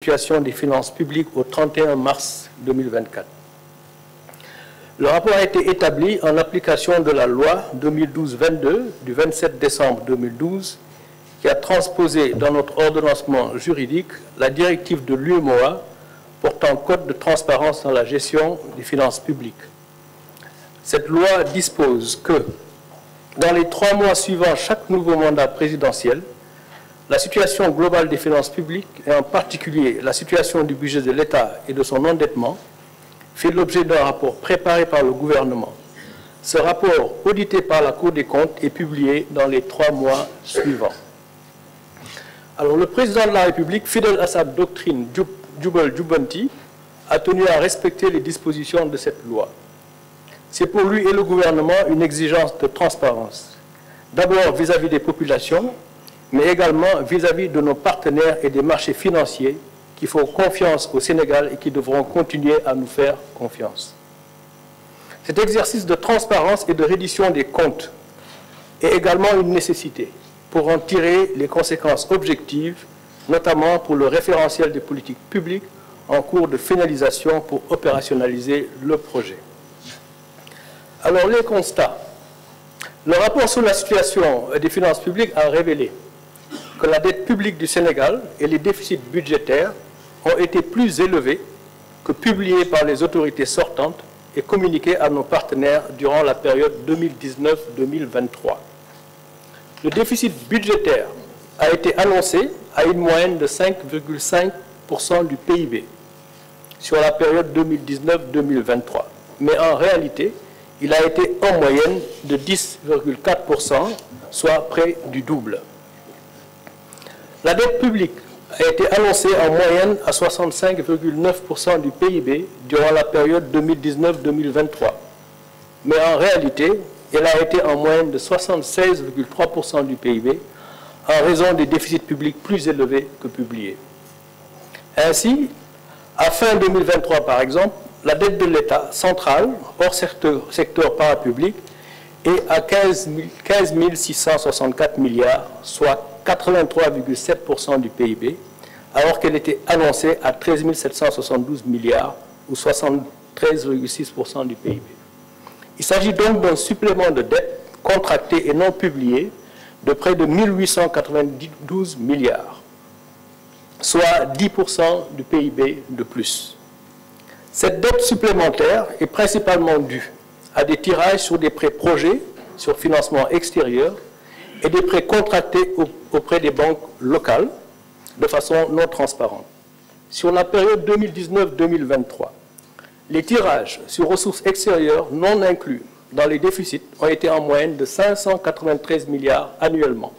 situation des finances publiques au 31 mars 2024. Le rapport a été établi en application de la loi 2012-22 du 27 décembre 2012 qui a transposé dans notre ordonnancement juridique la directive de l'UEMOA portant code de transparence dans la gestion des finances publiques. Cette loi dispose que, dans les 3 mois suivant chaque nouveau mandat présidentiel, la situation globale des finances publiques, et en particulier la situation du budget de l'État et de son endettement, fait l'objet d'un rapport préparé par le gouvernement. Ce rapport, audité par la Cour des comptes, est publié dans les 3 mois suivants. Alors, le président de la République, fidèle à sa doctrine Jubal-Jubanti, a tenu à respecter les dispositions de cette loi. C'est pour lui et le gouvernement une exigence de transparence, d'abord vis-à-vis des populations, mais également vis-à-vis de nos partenaires et des marchés financiers qui font confiance au Sénégal et qui devront continuer à nous faire confiance. Cet exercice de transparence et de reddition des comptes est également une nécessité pour en tirer les conséquences objectives, notamment pour le référentiel des politiques publiques en cours de finalisation pour opérationnaliser le projet. Alors, les constats. Le rapport sur la situation des finances publiques a révélé que la dette publique du Sénégal et les déficits budgétaires ont été plus élevés que publiés par les autorités sortantes et communiqués à nos partenaires durant la période 2019-2023. Le déficit budgétaire a été annoncé à une moyenne de 5,5% du PIB sur la période 2019-2023. Mais en réalité, il a été en moyenne de 10,4%, soit près du double. La dette publique a été annoncée en moyenne à 65,9% du PIB durant la période 2019-2023. Mais en réalité, elle a été en moyenne de 76,3% du PIB en raison des déficits publics plus élevés que publiés. Ainsi, à fin 2023 par exemple, la dette de l'État central, hors secteur parapublic, est à 15 664 milliards, soit 83,7% du PIB, alors qu'elle était annoncée à 13 772 milliards, ou 73,6% du PIB. Il s'agit donc d'un supplément de dette contractée et non publié de près de 1892 milliards, soit 10% du PIB de plus. Cette dette supplémentaire est principalement due à des tirages sur des prêts projets, sur financement extérieur, et des prêts contractés auprès des banques locales de façon non transparente. Sur la période 2019-2023, les tirages sur ressources extérieures non inclus dans les déficits ont été en moyenne de 593 milliards annuellement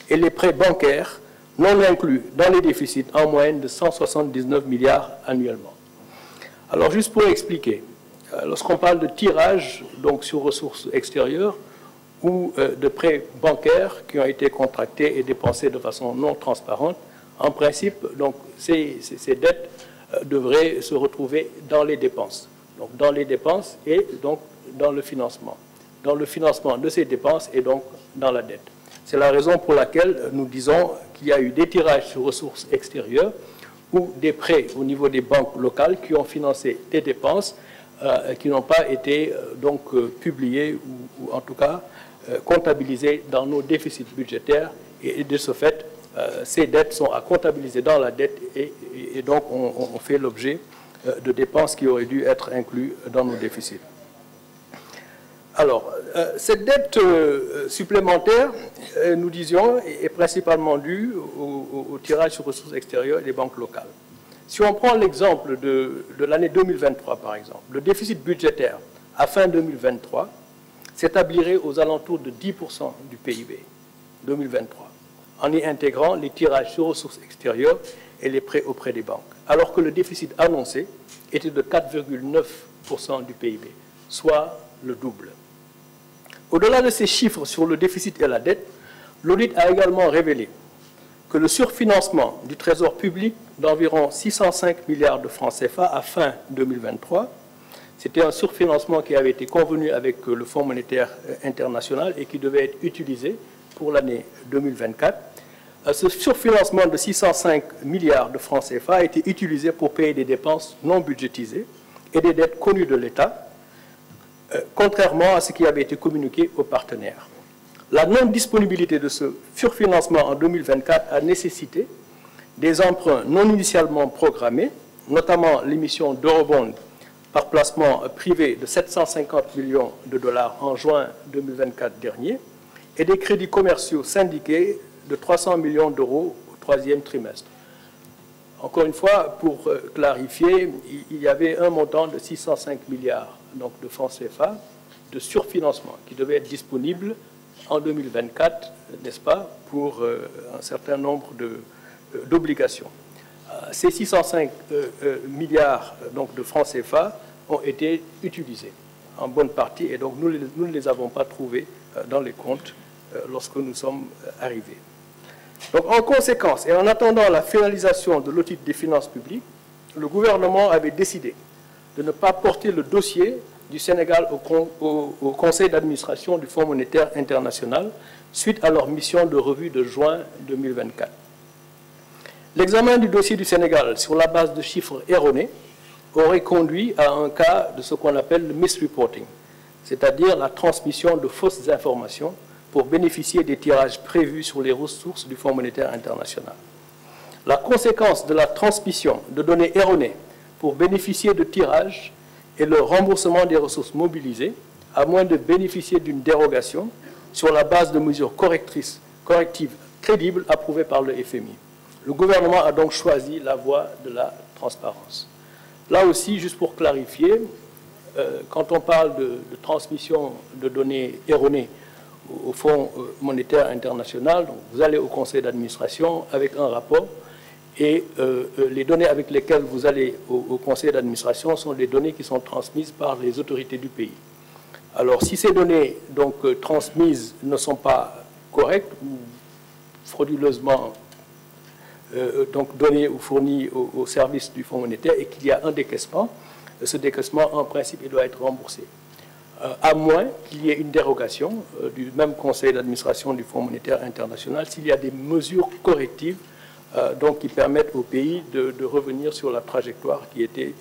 et les prêts bancaires non inclus dans les déficits en moyenne de 179 milliards annuellement. Alors, juste pour expliquer, lorsqu'on parle de tirage donc, sur ressources extérieures ou de prêts bancaires qui ont été contractés et dépensés de façon non transparente, en principe, donc, ces dettes devraient se retrouver dans les dépenses. Donc, dans les dépenses et donc dans le financement. Dans le financement de ces dépenses et donc dans la dette. C'est la raison pour laquelle nous disons qu'il y a eu des tirages sur ressources extérieures ou des prêts au niveau des banques locales qui ont financé des dépenses qui n'ont pas été donc publiées ou en tout cas comptabilisées dans nos déficits budgétaires et de ce fait ces dettes sont à comptabiliser dans la dette et donc on fait l'objet de dépenses qui auraient dû être incluses dans nos déficits. Alors, cette dette supplémentaire, nous disions, est principalement due au tirage sur ressources extérieures et des banques locales. Si on prend l'exemple de l'année 2023, par exemple, le déficit budgétaire à fin 2023 s'établirait aux alentours de 10% du PIB 2023, en y intégrant les tirages sur ressources extérieures et les prêts auprès des banques, alors que le déficit annoncé était de 4,9% du PIB, soit le double. Au-delà de ces chiffres sur le déficit et la dette, l'audit a également révélé que le surfinancement du Trésor public d'environ 605 milliards de francs CFA à fin 2023, c'était un surfinancement qui avait été convenu avec le Fonds monétaire international et qui devait être utilisé pour l'année 2024, Ce surfinancement de 605 milliards de francs CFA a été utilisé pour payer des dépenses non budgétisées et des dettes connues de l'État, contrairement à ce qui avait été communiqué aux partenaires. La non-disponibilité de ce surfinancement en 2024 a nécessité des emprunts non initialement programmés, notamment l'émission d'eurobonds par placement privé de 750 millions de dollars en juin 2024 dernier, et des crédits commerciaux syndiqués de 300 millions d'euros au troisième trimestre. Encore une fois, pour clarifier, il y avait un montant de 605 milliards donc, de francs CFA de surfinancement qui devait être disponible en 2024, n'est-ce pas, pour un certain nombre d'obligations. Ces 605 milliards donc, de francs CFA ont été utilisés en bonne partie et donc nous ne les avons pas trouvés dans les comptes lorsque nous sommes arrivés. Donc, en conséquence, et en attendant la finalisation de l'audit des finances publiques, le gouvernement avait décidé de ne pas porter le dossier du Sénégal au Conseil d'administration du Fonds monétaire international suite à leur mission de revue de juin 2024. L'examen du dossier du Sénégal sur la base de chiffres erronés aurait conduit à un cas de ce qu'on appelle le misreporting, c'est-à-dire la transmission de fausses informations pour bénéficier des tirages prévus sur les ressources du Fonds monétaire international. La conséquence de la transmission de données erronées pour bénéficier de tirages est le remboursement des ressources mobilisées, à moins de bénéficier d'une dérogation sur la base de mesures correctives crédibles approuvées par le FMI. Le gouvernement a donc choisi la voie de la transparence. Là aussi, juste pour clarifier, quand on parle de transmission de données erronées au Fonds monétaire international, donc vous allez au conseil d'administration avec un rapport et les données avec lesquelles vous allez au conseil d'administration sont des données qui sont transmises par les autorités du pays. Alors, si ces données donc, transmises ne sont pas correctes ou frauduleusement donc données ou fournies au service du Fonds monétaire et qu'il y a un décaissement, ce décaissement, en principe, il doit être remboursé. À moins qu'il y ait une dérogation du même conseil d'administration du Fonds monétaire international s'il y a des mesures correctives donc, qui permettent au pays de revenir sur la trajectoire qui était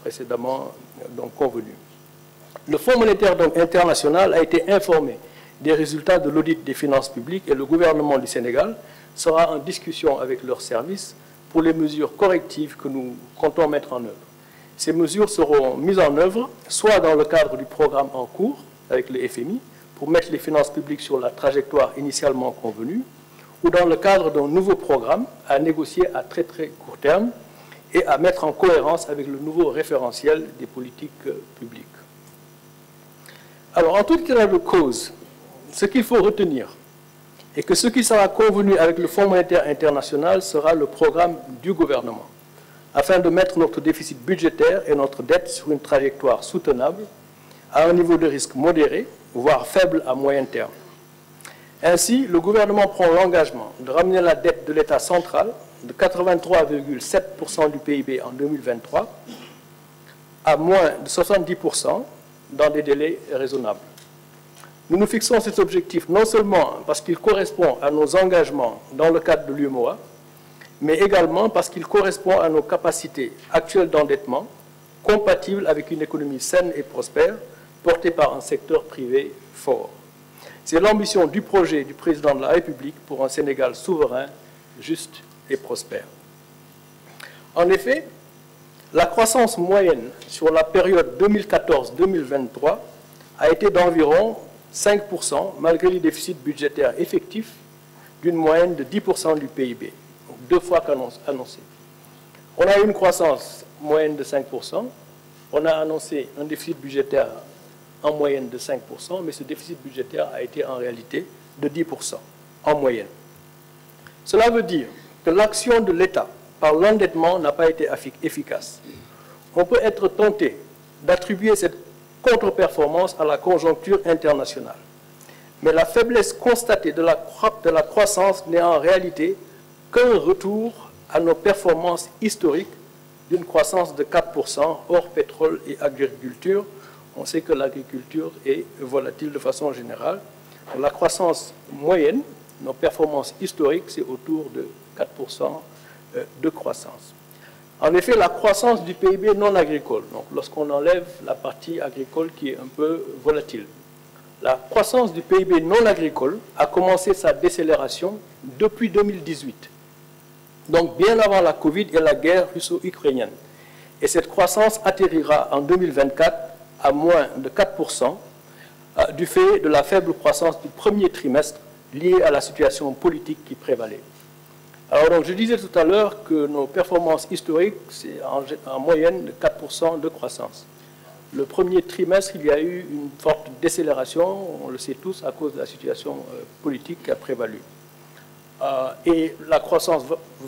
précédemment donc, convenue. Le Fonds monétaire donc, international a été informé des résultats de l'audit des finances publiques et le gouvernement du Sénégal sera en discussion avec leurs services pour les mesures correctives que nous comptons mettre en œuvre. Ces mesures seront mises en œuvre soit dans le cadre du programme en cours avec le FMI pour mettre les finances publiques sur la trajectoire initialement convenue ou dans le cadre d'un nouveau programme à négocier à très court terme et à mettre en cohérence avec le nouveau référentiel des politiques publiques. Alors, en tout état de cause, ce qu'il faut retenir est que ce qui sera convenu avec le Fonds monétaire international sera le programme du gouvernement, afin de mettre notre déficit budgétaire et notre dette sur une trajectoire soutenable à un niveau de risque modéré, voire faible à moyen terme. Ainsi, le gouvernement prend l'engagement de ramener la dette de l'État central de 83,7% du PIB en 2023 à moins de 70% dans des délais raisonnables. Nous nous fixons cet objectif non seulement parce qu'il correspond à nos engagements dans le cadre de l'UEMOA, mais également parce qu'il correspond à nos capacités actuelles d'endettement, compatibles avec une économie saine et prospère, portée par un secteur privé fort. C'est l'ambition du projet du président de la République pour un Sénégal souverain, juste et prospère. En effet, la croissance moyenne sur la période 2014-2023 a été d'environ 5% malgré les déficits budgétaires effectifs d'une moyenne de 10% du PIB, donc 2 fois qu'annoncé. On a eu une croissance moyenne de 5%, on a annoncé un déficit budgétaire en moyenne de 5%, mais ce déficit budgétaire a été en réalité de 10% en moyenne. Cela veut dire que l'action de l'État par l'endettement n'a pas été efficace. On peut être tenté d'attribuer cette contre-performance à la conjoncture internationale. Mais la faiblesse constatée de la croissance n'est en réalité qu'un retour à nos performances historiques d'une croissance de 4% hors pétrole et agriculture. On sait que l'agriculture est volatile de façon générale. La croissance moyenne nos performances historiques, c'est autour de 4% de croissance. En effet, la croissance du PIB non agricole, donc lorsqu'on enlève la partie agricole qui est un peu volatile, la croissance du PIB non agricole a commencé sa décélération depuis 2018, donc bien avant la Covid et la guerre russo-ukrainienne. Et cette croissance atterrira en 2024 à moins de 4% du fait de la faible croissance du premier trimestre liée à la situation politique qui prévalait. Alors, donc, je disais tout à l'heure que nos performances historiques, c'est en moyenne de 4% de croissance. Le premier trimestre, il y a eu une forte décélération, on le sait tous, à cause de la situation politique qui a prévalu. Et la croissance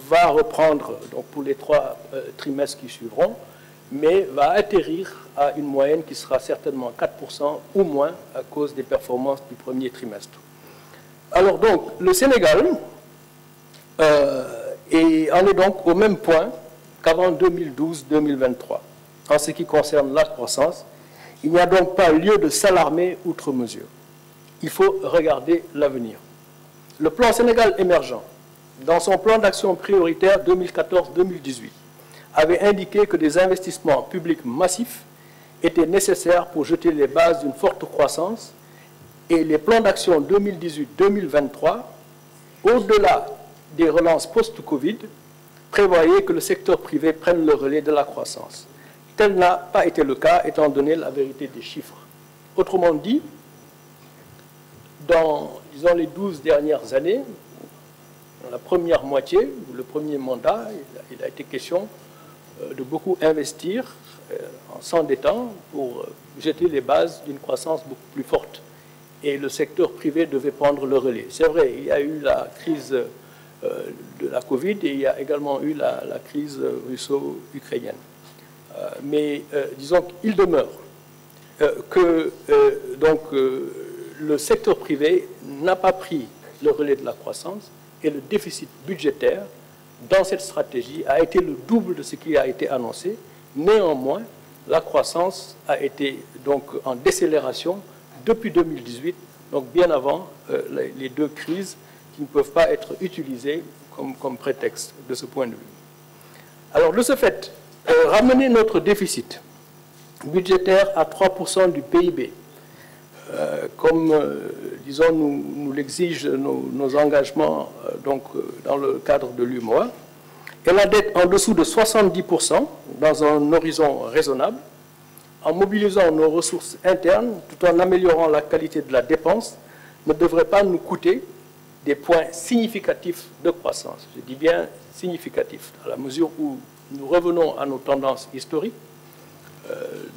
va reprendre donc, pour les 3 trimestres qui suivront, mais va atterrir à une moyenne qui sera certainement 4% ou moins à cause des performances du premier trimestre. Alors donc, le Sénégal en est donc au même point qu'avant 2012-2023. En ce qui concerne la croissance, il n'y a donc pas lieu de s'alarmer outre mesure. Il faut regarder l'avenir. Le plan Sénégal émergent, dans son plan d'action prioritaire 2014-2018, avait indiqué que des investissements publics massifs étaient nécessaires pour jeter les bases d'une forte croissance et les plans d'action 2018-2023, au-delà des relances post-Covid, prévoyaient que le secteur privé prenne le relais de la croissance. Tel n'a pas été le cas, étant donné la vérité des chiffres. Autrement dit, dans, disons, les 12 dernières années, dans la première moitié, le premier mandat, il a été question de beaucoup investir en s'endettant pour jeter les bases d'une croissance beaucoup plus forte. Et le secteur privé devait prendre le relais. C'est vrai, il y a eu la crise de la Covid et il y a également eu la crise russo-ukrainienne. Mais disons qu'il demeure que le secteur privé n'a pas pris le relais de la croissance et le déficit budgétaire dans cette stratégie a été le double de ce qui a été annoncé. Néanmoins, la croissance a été donc en décélération depuis 2018, donc bien avant les 2 crises qui ne peuvent pas être utilisées comme prétexte de ce point de vue. Alors, de ce fait, ramener notre déficit budgétaire à 3% du PIB, comme, disons, nous l'exigent nos engagements dans le cadre de l'UMOA, et la dette en dessous de 70% dans un horizon raisonnable, en mobilisant nos ressources internes tout en améliorant la qualité de la dépense, ne devrait pas nous coûter des points significatifs de croissance. Je dis bien significatifs, à la mesure où nous revenons à nos tendances historiques.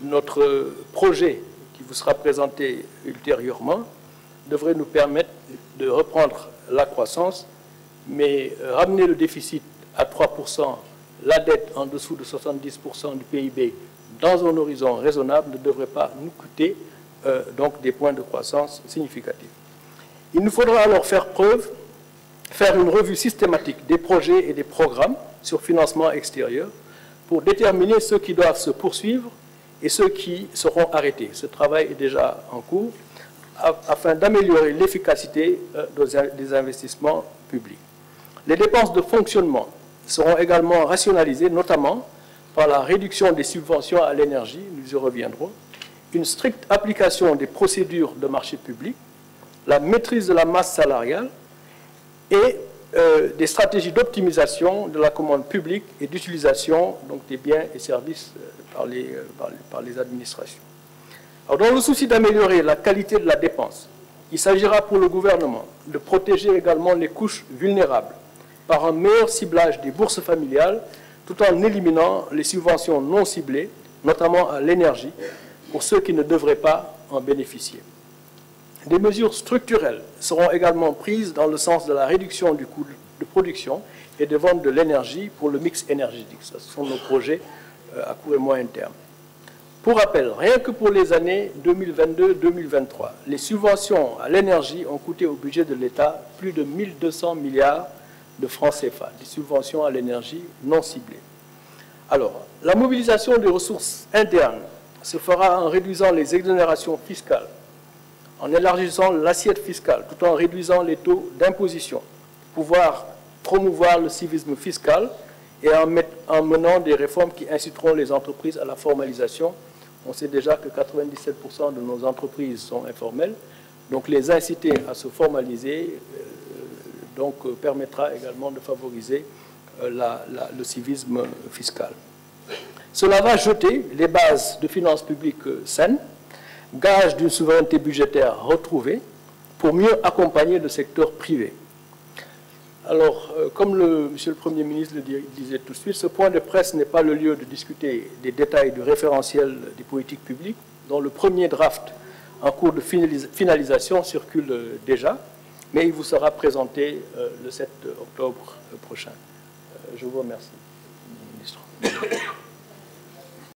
Notre projet qui vous sera présenté ultérieurement devrait nous permettre de reprendre la croissance, mais ramener le déficit à 3%, la dette en dessous de 70% du PIB dans un horizon raisonnable ne devrait pas nous coûter donc des points de croissance significatifs. Il nous faudra alors faire une revue systématique des projets et des programmes sur financement extérieur pour déterminer ceux qui doivent se poursuivre et ceux qui seront arrêtés. Ce travail est déjà en cours afin d'améliorer l'efficacité des investissements publics. Les dépenses de fonctionnement seront également rationalisées, notamment par la réduction des subventions à l'énergie, nous y reviendrons, une stricte application des procédures de marché public, la maîtrise de la masse salariale et des stratégies d'optimisation de la commande publique et d'utilisation des biens et services par les administrations. Alors, dans le souci d'améliorer la qualité de la dépense, il s'agira pour le gouvernement de protéger également les couches vulnérables par un meilleur ciblage des bourses familiales tout en éliminant les subventions non ciblées, notamment à l'énergie, pour ceux qui ne devraient pas en bénéficier. Des mesures structurelles seront également prises dans le sens de la réduction du coût de production et de vente de l'énergie pour le mix énergétique. Ce sont nos projets à court et moyen terme. Pour rappel, rien que pour les années 2022-2023, les subventions à l'énergie ont coûté au budget de l'État plus de 1200 milliards de francs CFA, des subventions à l'énergie non ciblées. Alors, la mobilisation des ressources internes se fera en réduisant les exonérations fiscales, en élargissant l'assiette fiscale, tout en réduisant les taux d'imposition, pouvoir promouvoir le civisme fiscal et en menant des réformes qui inciteront les entreprises à la formalisation. On sait déjà que 97% de nos entreprises sont informelles, donc les inciter à se formaliser permettra également de favoriser le civisme fiscal. Cela va jeter les bases de finances publiques saines, gage d'une souveraineté budgétaire retrouvée, pour mieux accompagner le secteur privé. Alors, comme Monsieur le Premier ministre le disait tout de suite, ce point de presse n'est pas le lieu de discuter des détails du référentiel des politiques publiques, dont le premier draft en cours de finalisation circule déjà, mais il vous sera présenté le 7 octobre prochain. Je vous remercie, Monsieur le Ministre.